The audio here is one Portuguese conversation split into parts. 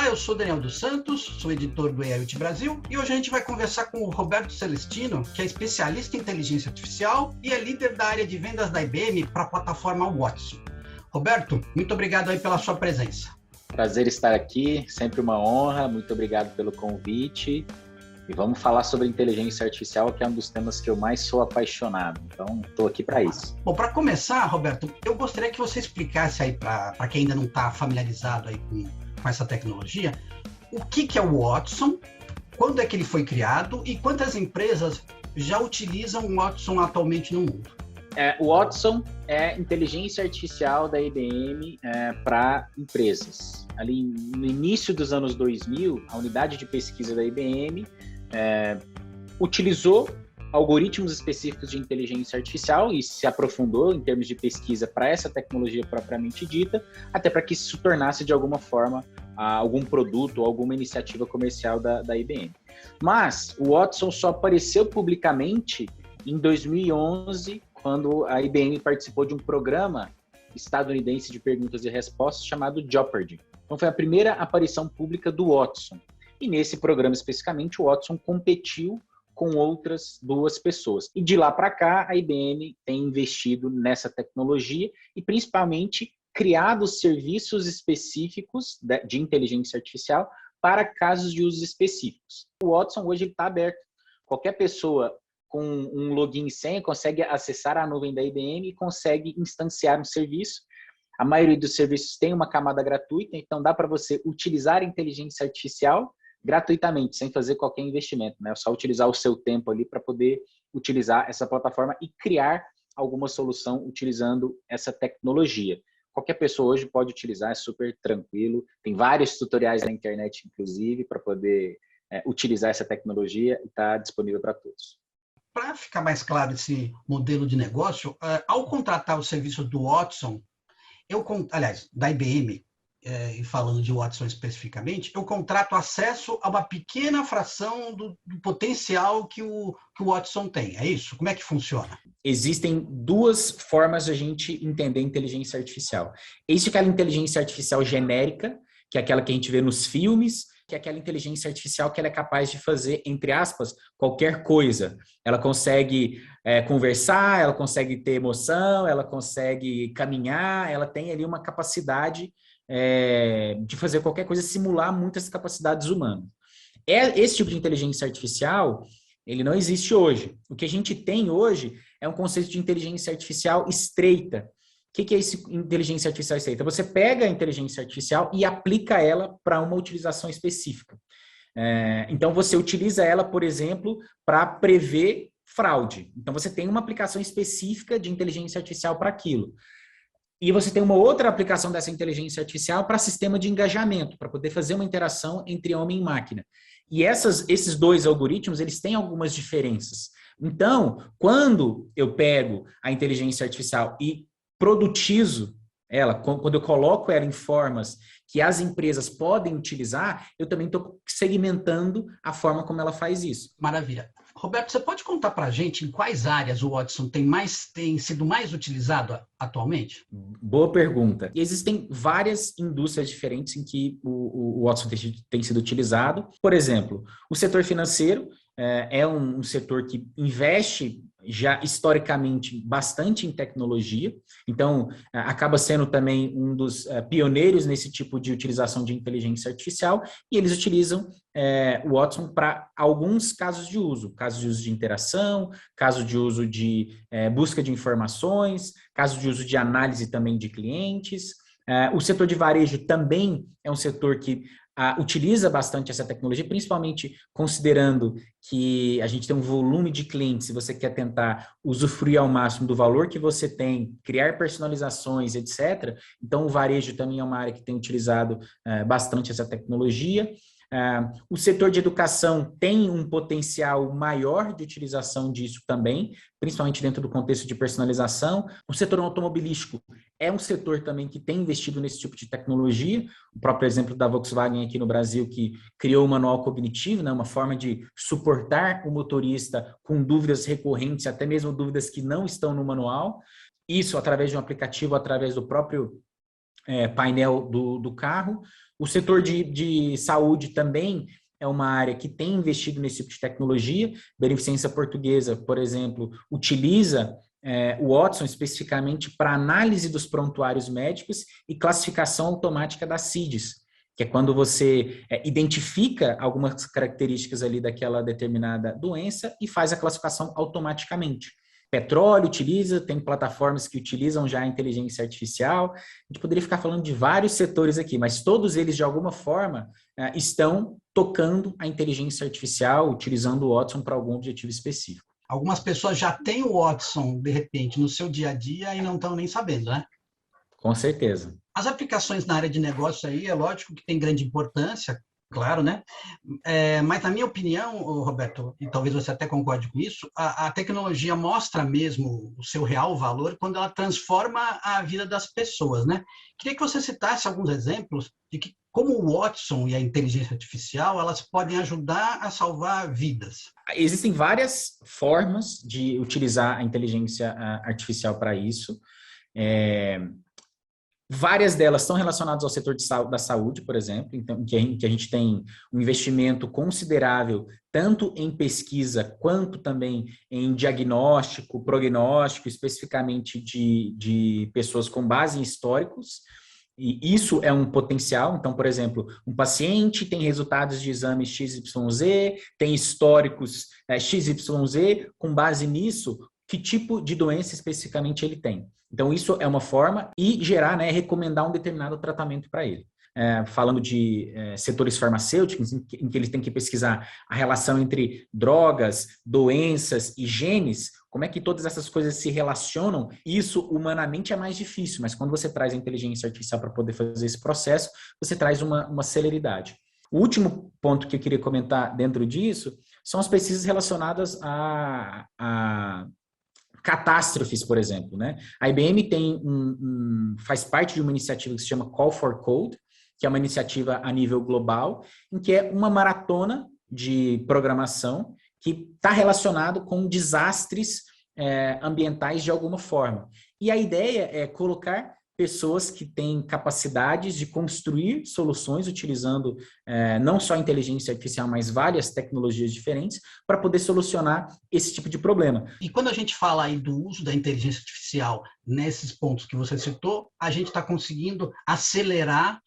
Olá, eu sou Daniel dos Santos, sou editor do IoT Brasil e hoje a gente vai conversar com o Roberto Celestino, que é especialista em inteligência artificial e é líder da área de vendas da IBM para a plataforma Watson. Roberto, muito obrigado aí pela sua presença. Prazer estar aqui, sempre uma honra, muito obrigado pelo convite. E vamos falar sobre inteligência artificial, que é um dos temas que eu mais sou apaixonado. Então, estou aqui para isso. Bom, para começar, Roberto, eu gostaria que você explicasse aí para quem ainda não está familiarizado aí com essa tecnologia, o que é o Watson, quando é que ele foi criado e quantas empresas já utilizam o Watson atualmente no mundo? O Watson é inteligência artificial da IBM para empresas. Ali no início dos anos 2000, a unidade de pesquisa da IBM utilizou algoritmos específicos de inteligência artificial e se aprofundou em termos de pesquisa para essa tecnologia propriamente dita, até para que isso se tornasse de alguma forma algum produto ou alguma iniciativa comercial da IBM. Mas o Watson só apareceu publicamente em 2011, quando a IBM participou de um programa estadunidense de perguntas e respostas chamado Jeopardy. Então foi a primeira aparição pública do Watson. E nesse programa especificamente, o Watson competiu com outras duas pessoas. E de lá para cá, a IBM tem investido nessa tecnologia e principalmente criado serviços específicos de inteligência artificial para casos de usos específicos. O Watson hoje está aberto. Qualquer pessoa com um login e senha consegue acessar a nuvem da IBM e consegue instanciar um serviço. A maioria dos serviços tem uma camada gratuita, então dá para você utilizar a inteligência artificial gratuitamente, sem fazer qualquer investimento, né? É só utilizar o seu tempo ali para poder utilizar essa plataforma e criar alguma solução utilizando essa tecnologia. Qualquer pessoa hoje pode utilizar, é super tranquilo. Tem vários tutoriais na internet, inclusive, para poder utilizar essa tecnologia e está disponível para todos. Para ficar mais claro esse modelo de negócio, ao contratar o serviço do Watson, da IBM, e falando de Watson especificamente, eu contrato acesso a uma pequena fração do potencial que o Watson tem. É isso? Como é que funciona? Existem duas formas de a gente entender inteligência artificial. Existe aquela inteligência artificial genérica, que é aquela que a gente vê nos filmes, que é aquela inteligência artificial que ela é capaz de fazer, entre aspas, qualquer coisa. Ela consegue conversar, ela consegue ter emoção, ela consegue caminhar, ela tem ali uma capacidade de fazer qualquer coisa, simular muitas capacidades humanas. Esse tipo de inteligência artificial, ele não existe hoje. O que a gente tem hoje é um conceito de inteligência artificial estreita. O que é esse inteligência artificial estreita? Você pega a inteligência artificial e aplica ela para uma utilização específica. Então, você utiliza ela, por exemplo, para prever fraude. Então, você tem uma aplicação específica de inteligência artificial para aquilo. E você tem uma outra aplicação dessa inteligência artificial para sistema de engajamento, para poder fazer uma interação entre homem e máquina. E esses dois algoritmos, eles têm algumas diferenças. Então, quando eu pego a inteligência artificial e produtizo ela, quando eu coloco ela em formas que as empresas podem utilizar, eu também estou segmentando a forma como ela faz isso. Maravilha. Roberto, você pode contar para a gente em quais áreas o Watson tem sido mais utilizado atualmente? Boa pergunta. Existem várias indústrias diferentes em que o Watson tem sido utilizado. Por exemplo, o setor financeiro é um setor que investe já historicamente bastante em tecnologia, então acaba sendo também um dos pioneiros nesse tipo de utilização de inteligência artificial, e eles utilizam o Watson para alguns casos de uso de interação, caso de uso de busca de informações, caso de uso de análise também de clientes. O setor de varejo também é um setor que utiliza bastante essa tecnologia, principalmente considerando que a gente tem um volume de clientes, se você quer tentar usufruir ao máximo do valor que você tem, criar personalizações, etc. Então, o varejo também é uma área que tem utilizado bastante essa tecnologia. O setor de educação tem um potencial maior de utilização disso também, principalmente dentro do contexto de personalização. O setor automobilístico é um setor também que tem investido nesse tipo de tecnologia. O próprio exemplo da Volkswagen aqui no Brasil, que criou o manual cognitivo, né, uma forma de suportar o motorista com dúvidas recorrentes, até mesmo dúvidas que não estão no manual. Isso através de um aplicativo, através do próprio painel do carro. O setor de saúde também é uma área que tem investido nesse tipo de tecnologia. Beneficência Portuguesa, por exemplo, utiliza o Watson especificamente para análise dos prontuários médicos e classificação automática das CIDs, que é quando você identifica algumas características ali daquela determinada doença e faz a classificação automaticamente. Petróleo utiliza, tem plataformas que utilizam já a inteligência artificial. A gente poderia ficar falando de vários setores aqui, mas todos eles, de alguma forma, estão tocando a inteligência artificial, utilizando o Watson para algum objetivo específico. Algumas pessoas já têm o Watson, de repente, no seu dia a dia e não estão nem sabendo, né? Com certeza. As aplicações na área de negócio aí, é lógico que tem grande importância, claro, né? Mas, na minha opinião, Roberto, e talvez você até concorde com isso, a tecnologia mostra mesmo o seu real valor quando ela transforma a vida das pessoas, né? Queria que você citasse alguns exemplos de que, como o Watson e a inteligência artificial, elas podem ajudar a salvar vidas. Existem várias formas de utilizar a inteligência artificial para isso. Várias delas estão relacionadas ao setor da saúde, por exemplo, então, que a gente tem um investimento considerável tanto em pesquisa quanto também em diagnóstico, prognóstico, especificamente de pessoas com base em históricos. E isso é um potencial. Então, por exemplo, um paciente tem resultados de exames XYZ, tem históricos XYZ, com base nisso, que tipo de doença especificamente ele tem. Então, isso é uma forma, e gerar, recomendar um determinado tratamento para ele. Falando de setores farmacêuticos, em que eles têm que pesquisar a relação entre drogas, doenças e genes, como é que todas essas coisas se relacionam, isso humanamente é mais difícil, mas quando você traz a inteligência artificial para poder fazer esse processo, você traz uma celeridade. O último ponto que eu queria comentar dentro disso são as pesquisas relacionadas a catástrofes, por exemplo, né? A IBM faz parte de uma iniciativa que se chama Call for Code, que é uma iniciativa a nível global, em que é uma maratona de programação que está relacionado com desastres ambientais de alguma forma. E a ideia é colocar pessoas que têm capacidades de construir soluções utilizando não só a inteligência artificial, mas várias tecnologias diferentes para poder solucionar esse tipo de problema. E quando a gente fala aí do uso da inteligência artificial nesses pontos que você citou, a gente está conseguindo acelerar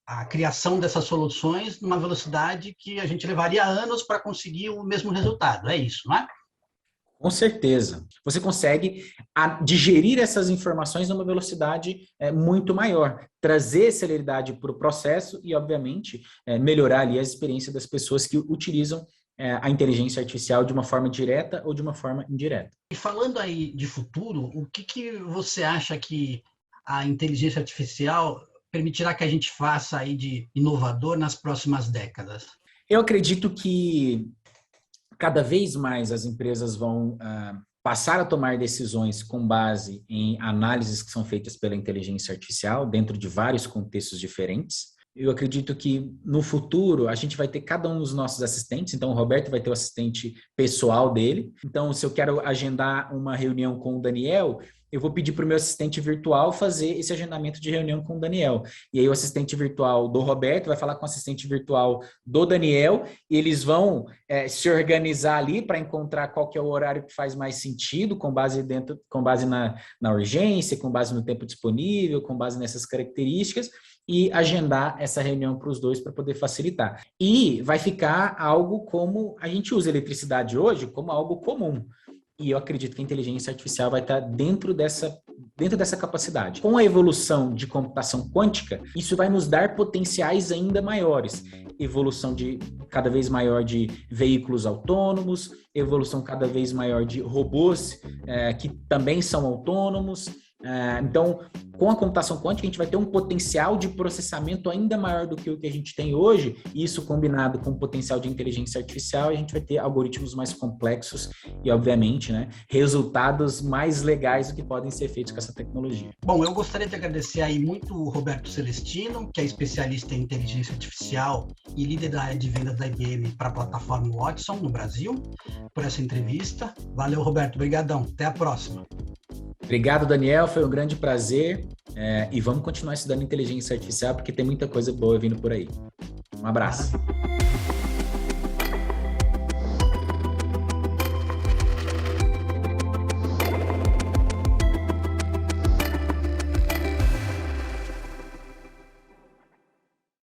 a criação dessas soluções numa velocidade que a gente levaria anos para conseguir o mesmo resultado. É isso, não é? Com certeza. Você consegue digerir essas informações numa velocidade muito maior, trazer celeridade para o processo e, obviamente, melhorar ali a experiência das pessoas que utilizam a inteligência artificial de uma forma direta ou de uma forma indireta. E falando aí de futuro, o que você acha que a inteligência artificial permitirá que a gente faça aí de inovador nas próximas décadas? Eu acredito que cada vez mais as empresas vão passar a tomar decisões com base em análises que são feitas pela inteligência artificial dentro de vários contextos diferentes. Eu acredito que no futuro a gente vai ter cada um dos nossos assistentes. Então o Roberto vai ter o assistente pessoal dele. Então se eu quero agendar uma reunião com o Daniel, eu vou pedir para o meu assistente virtual fazer esse agendamento de reunião com o Daniel. E aí o assistente virtual do Roberto vai falar com o assistente virtual do Daniel e eles vão se organizar ali para encontrar qual que é o horário que faz mais sentido, com base na urgência, com base no tempo disponível, com base nessas características, e agendar essa reunião para os dois para poder facilitar. E vai ficar algo como a gente usa eletricidade hoje, como algo comum. E eu acredito que a inteligência artificial vai estar dentro dessa capacidade. Com a evolução de computação quântica, isso vai nos dar potenciais ainda maiores. Evolução cada vez maior de veículos autônomos, evolução cada vez maior de robôs que também são autônomos. Então, com a computação quântica, a gente vai ter um potencial de processamento ainda maior do que o que a gente tem hoje, e isso combinado com o potencial de inteligência artificial, a gente vai ter algoritmos mais complexos e, obviamente, resultados mais legais do que podem ser feitos com essa tecnologia. Bom, eu gostaria de agradecer aí muito o Roberto Celestino, que é especialista em inteligência artificial e líder da área de vendas da IBM para a plataforma Watson no Brasil, por essa entrevista. Valeu, Roberto. Obrigadão. Até a próxima. Obrigado, Daniel. Foi um grande prazer E vamos continuar estudando inteligência artificial, porque tem muita coisa boa vindo por aí. Um abraço.